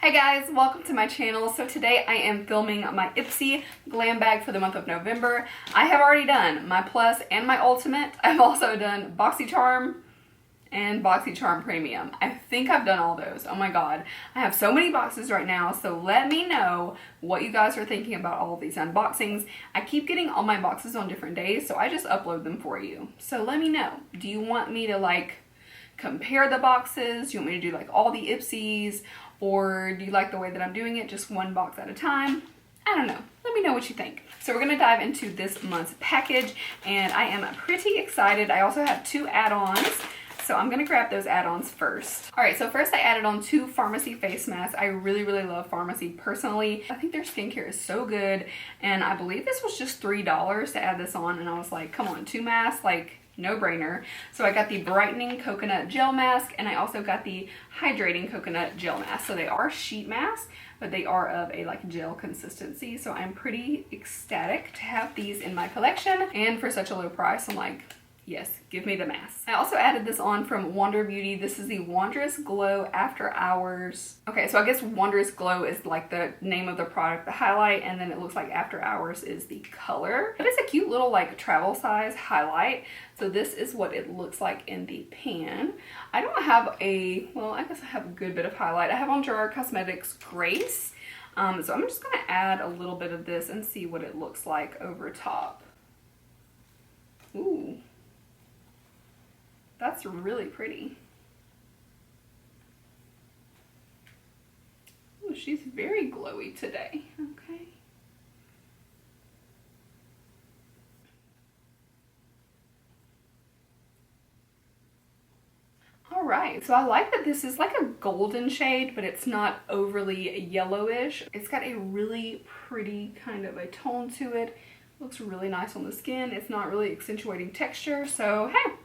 Hi guys, welcome to my channel. So today I am filming my IPSY Glam Bag for the month of November. I have already done my Plus and my Ultimate. I've also done BoxyCharm and BoxyCharm Premium. I think I've done all those. Oh my god. I have so many boxes right now, so let me know what you guys are thinking about all of these unboxings. I keep getting all my boxes on different days, so I just upload them for you. So let me know. Do you want me to like compare the boxes? Do you want me to do like all the IPSYs? Or do you like the way that I'm doing it, just one box at a time? I don't know. Let me know what you think. So we're gonna dive into this month's package, and I am pretty excited. I also have 2 add-ons, so I'm gonna grab those add-ons first. All right, so first I added on 2 Pharmacy face masks. I really love Pharmacy personally. I think their skincare is so good, and I believe this was just $3 to add this on, and I was like, come on, 2 masks, like, no brainer. So I got the brightening coconut gel mask, and I also got the hydrating coconut gel mask. So they are sheet masks, but they are of a like gel consistency. So I'm pretty ecstatic to have these in my collection, and for such a low price, I'm like, yes, give me the mask. I also added this on from Wander Beauty. This is the Wondrous Glow After Hours. Okay, so I guess Wondrous Glow is like the name of the product, the highlight, and then it looks like After Hours is the color. But it's a cute little like travel size highlight. So this is what it looks like in the pan. I don't have a, well, I guess I have a good bit of highlight. I have on Gerard Cosmetics Grace. So I'm just gonna add a little bit of this and see what it looks like over top. Ooh. That's really pretty. Ooh, she's very glowy today. Okay. All right, so I like that this is like a golden shade, but it's not overly yellowish. It's got a really pretty kind of a tone to it. Looks really nice on the skin. It's not really accentuating texture, so hey,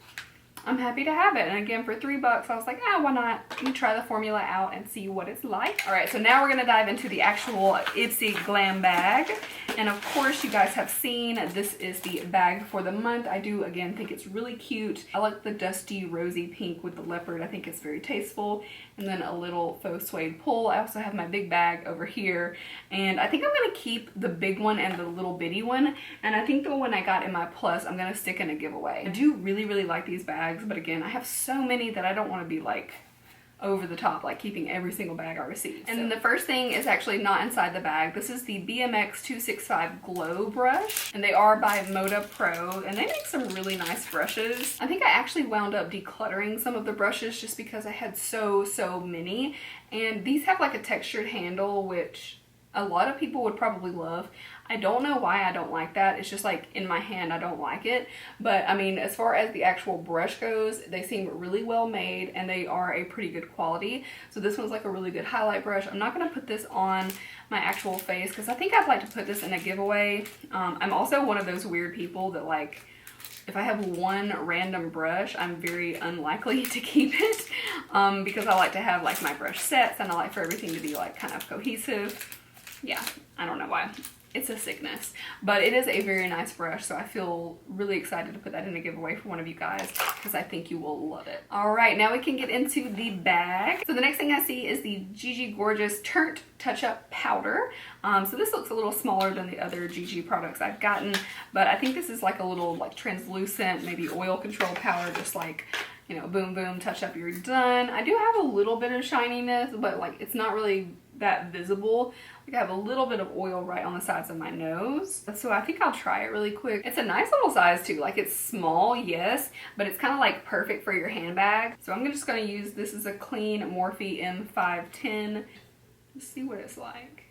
I'm happy to have it. And again, for $3, I was like, why not? Let me try the formula out and see what it's like. All right, so now we're gonna dive into the actual IPSY Glam Bag. And of course, you guys have seen, this is the bag for the month. I do, again, think it's really cute. I like the dusty rosy pink with the leopard. I think it's very tasteful. And then a little faux suede pull. I also have my big bag over here. And I think I'm gonna keep the big one and the little bitty one. And I think the one I got in my Plus, I'm gonna stick in a giveaway. I do really like these bags, but again, I have so many that I don't wanna be like over the top, like keeping every single bag I receive. And then the first thing is actually not inside the bag. This is the BMX 265 Glow Brush, and they are by Moda Pro, and they make some really nice brushes. I think I actually wound up decluttering some of the brushes just because I had so many, and these have like a textured handle, which a lot of people would probably love. I don't know why I don't like that. It's just like in my hand, I don't like it. But I mean, as far as the actual brush goes, they seem really well made and they are a pretty good quality. So this one's like a really good highlight brush. I'm not gonna put this on my actual face because I think I'd like to put this in a giveaway. I'm also one of those weird people that like, if I have one random brush, I'm very unlikely to keep it because I like to have like my brush sets and I like for everything to be like kind of cohesive. Yeah, I don't know why. It's a sickness, but it is a very nice brush, so I feel really excited to put that in a giveaway for one of you guys because I think you will love it. All right, now we can get into the bag. So the next thing I see is the Gigi Gorgeous Turnt Touch-Up Powder. So this looks a little smaller than the other Gigi products I've gotten, but I think this is like a little like translucent, maybe oil control powder, just like, you know, boom, boom, touch up, you're done. I do have a little bit of shininess, but like it's not really that visible. Like I have a little bit of oil right on the sides of my nose. So I think I'll try it really quick. It's a nice little size too. Like it's small, yes, but it's kind of like perfect for your handbag. So I'm just gonna use, this is a clean Morphe M510. Let's see what it's like.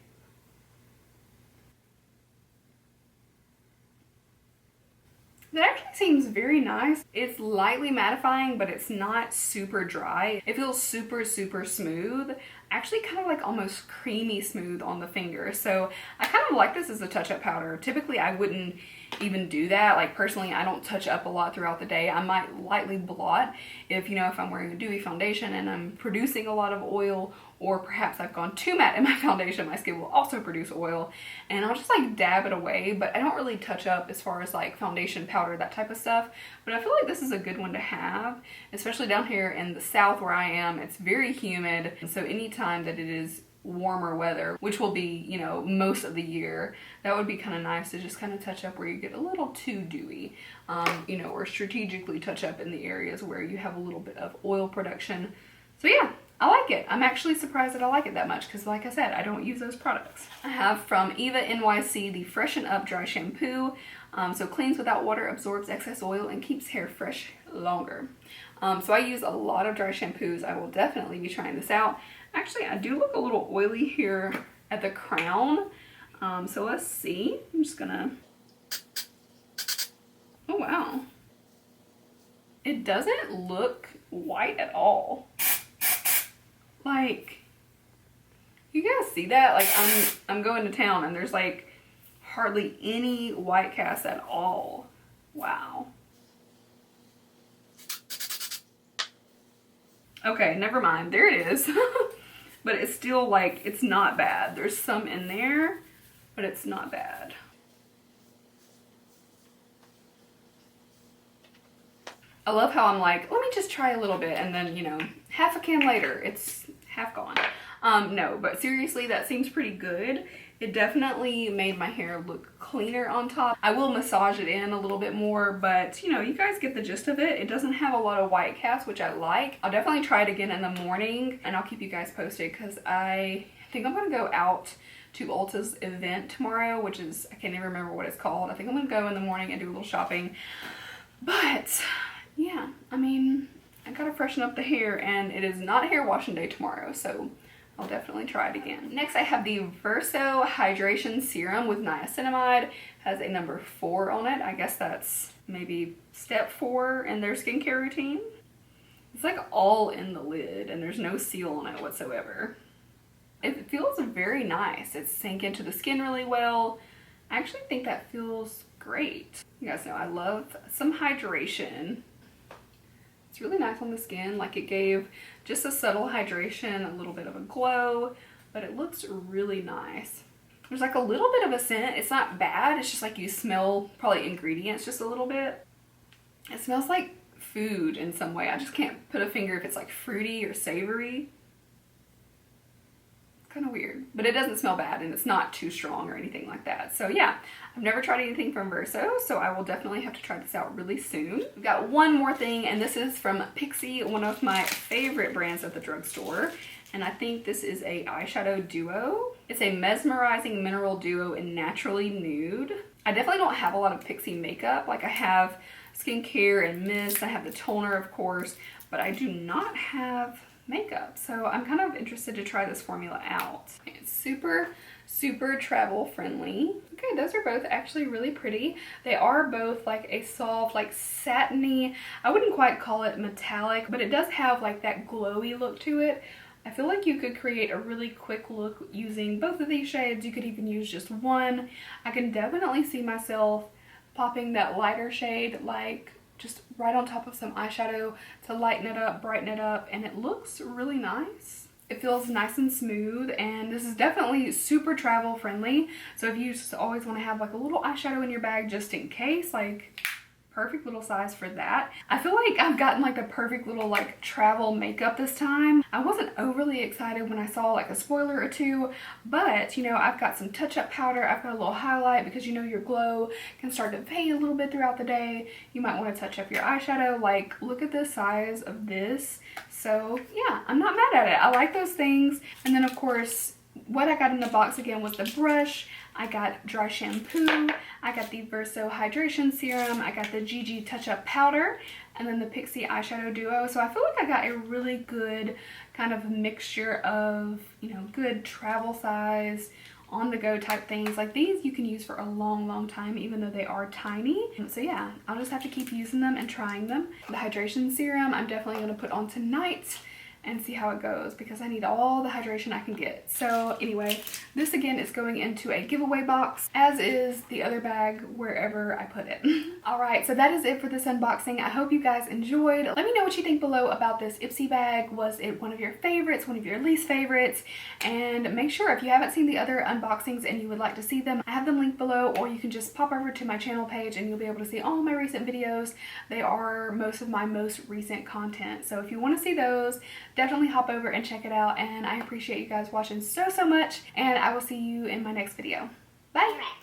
It actually seems very nice. It's lightly mattifying, but it's not super dry. It feels super smooth. Actually kind of like almost creamy smooth on the finger. So I kind of like this as a touch-up powder. Typically I wouldn't even do that. Like personally, I don't touch up a lot throughout the day. I might lightly blot if, you know, if I'm wearing a dewy foundation and I'm producing a lot of oil, or perhaps I've gone too matte in my foundation, my skin will also produce oil, and I'll just like dab it away. But I don't really touch up as far as like foundation powder, that type of stuff. But I feel like this is a good one to have, especially down here in the South where I am. It's very humid, and so anytime that it is warmer weather, which will be, you know, most of the year. That would be kind of nice to just kind of touch up where you get a little too dewy, you know, or strategically touch up in the areas where you have a little bit of oil production. So yeah, I like it. I'm actually surprised that I like it that much because, like I said, I don't use those products. I have from Eva NYC the Freshen Up Dry Shampoo. So cleans without water, absorbs excess oil, and keeps hair fresh longer. So I use a lot of dry shampoos. I will definitely be trying this out. Actually, I do look a little oily here at the crown. So let's see. I'm just gonna... Oh, wow. It doesn't look white at all. Like, you guys see that? Like, I'm going to town and there's like hardly any white cast at all. Wow. Okay, never mind. There it is. But it's still like, it's not bad. There's some in there, but it's not bad. I love how I'm like, let me just try a little bit, and then, you know, half a can later, it's half gone. No, but seriously, that seems pretty good. It definitely made my hair look cleaner on top. I will massage it in a little bit more, but you know, you guys get the gist of it. It doesn't have a lot of white cast, which I like. I'll definitely try it again in the morning, and I'll keep you guys posted because I think I'm gonna go out to Ulta's event tomorrow, which is, I can't even remember what it's called. I think I'm gonna go in the morning and do a little shopping. But yeah, I mean, I gotta freshen up the hair, and it is not hair washing day tomorrow, so I'll definitely try it again. Next, I have the Verso Hydration Serum with niacinamide. Has a number 4 on it. I guess that's maybe step 4 in their skincare routine. It's like all in the lid, and there's no seal on it whatsoever. It feels very nice. It's sink into the skin really well. I actually think that feels great. You guys know I love some hydration. It's really nice on the skin. Like, it gave just a subtle hydration, a little bit of a glow, but it looks really nice. There's like a little bit of a scent. It's not bad. It's just like you smell probably ingredients just a little bit. It smells like food in some way. I just can't put a finger if it's like fruity or savory. Kind of weird, but it doesn't smell bad, and it's not too strong or anything like that. So yeah, I've never tried anything from Verso, so I will definitely have to try this out really soon. We've got one more thing, and this is from IPSY, one of my favorite brands at the drugstore, and I think this is a eyeshadow duo. It's a mesmerizing mineral duo in Naturally Nude. I definitely don't have a lot of IPSY makeup. Like, I have skincare and mist, I have the toner, of course, but I do not have makeup, so I'm kind of interested to try this formula out. It's super travel friendly. Okay, those are both actually really pretty. They are both like a soft, like satiny, I wouldn't quite call it metallic, but it does have like that glowy look to it. I feel like you could create a really quick look using both of these shades. You could even use just one. I can definitely see myself popping that lighter shade like just right on top of some eyeshadow to lighten it up, brighten it up, and it looks really nice. It feels nice and smooth, and this is definitely super travel friendly. So if you just always want to have like a little eyeshadow in your bag just in case, like, perfect little size for that. I feel like I've gotten like the perfect little like travel makeup this time. I wasn't overly excited when I saw like a spoiler or two, but you know, I've got some touch-up powder, I've got a little highlight, because you know your glow can start to fade a little bit throughout the day. You might want to touch up your eyeshadow. Like, look at the size of this. So yeah, I'm not mad at it. I like those things. And then of course, what I got in the box again was the brush. I got dry shampoo, I got the Verso Hydration Serum, I got the GG Touch Up Powder, and then the IPSY Eyeshadow Duo. So I feel like I got a really good kind of mixture of, you know, good travel size, on the go type things. Like, these you can use for a long time, even though they are tiny. So yeah, I'll just have to keep using them and trying them. The hydration serum I'm definitely going to put on tonight and see how it goes, because I need all the hydration I can get. So anyway, this again is going into a giveaway box, as is the other bag wherever I put it. All right, so that is it for this unboxing. I hope you guys enjoyed. Let me know what you think below about this IPSY bag. Was it one of your favorites, one of your least favorites? And make sure, if you haven't seen the other unboxings and you would like to see them, I have them linked below, or you can just pop over to my channel page and you'll be able to see all my recent videos. They are most of my most recent content. So if you want to see those, definitely hop over and check it out, and I appreciate you guys watching so much, and I will see you in my next video. Bye!